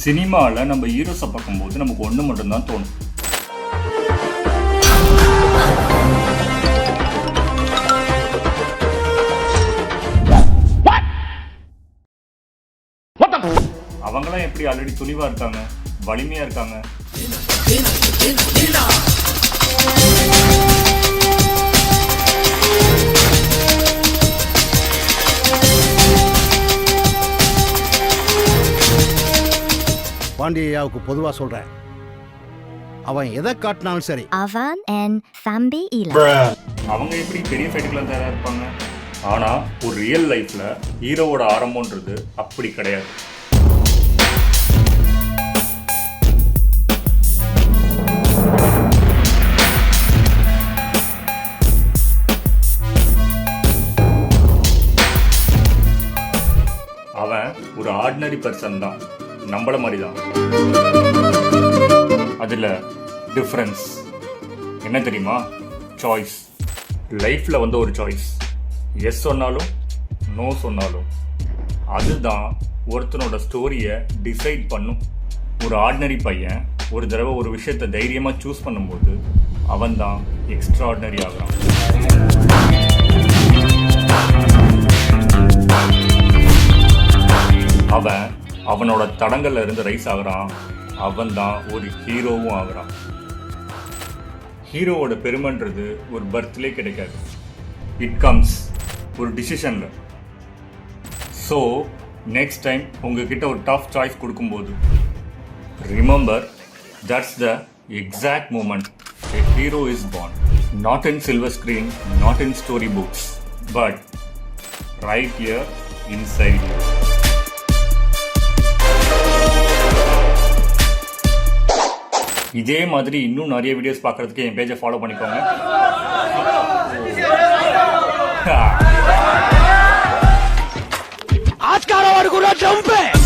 சினிமாவில் நம்ம ஹீரோஸை பார்க்கும்போது நமக்கு ஒன்று மட்டும்தான் தோணும். அவங்களாம் எப்படி ஆல்ரெடி துணிவா இருக்காங்க, வலிமையா இருக்காங்க. பாண்டியாவுக்கு பொதுவா சொல்றேன், அவன் எதை காட்டினாலும் சரி. Avan and Thambi Ila. அவங்க எப்படி பெரிய ஃபைட்டுக்கெல்லாம் தயாரா இருப்பாங்க. ஆனா ஒரு ரியல் லைஃப்ல ஹீரோவோட ஆரம்பம்ன்றது அப்படி கிடையாது. அவன் ஒரு ஆர்டினரி பர்சன் தான், நம்மள மாதிரி தான். அதில் டிஃப்ரென்ஸ் என்ன தெரியுமா? சாய்ஸ். லைஃப்பில் வந்து ஒரு சாய்ஸ், எஸ் சொன்னாலும் நோ சொன்னாலும் அதுதான் ஒருத்தனோட ஸ்டோரியை டிசைட் பண்ணும். ஒரு ஆர்டினரி பையன் ஒரு தடவை ஒரு விஷயத்தை தைரியமாக சூஸ் பண்ணும்போது அவன் தான் எக்ஸ்ட்ராடினரி ஆகிறான். அவனோட தடங்கள்ல இருந்து ரைஸ் ஆகுறான். அவன் தான் ஒரு ஹீரோவும் ஆகுறான். ஹீரோவோட பெருமைன்றது ஒரு பர்த்லே கிடைக்காது, இட் கம்ஸ் ஒரு டிசிஷன்ல. ஸோ நெக்ஸ்ட் டைம் உங்ககிட்ட ஒரு டஃப் சாய்ஸ் கொடுக்கும்போது remember, that's the exact moment a hero is born. Not in silver screen, not in story books, but right here inside you. இதே மாதிரி இன்னும் நிறைய வீடியோஸ் பார்க்கறதுக்கு என் பேஜை ஃபாலோ பண்ணிக்கோங்க. आज का जंप है।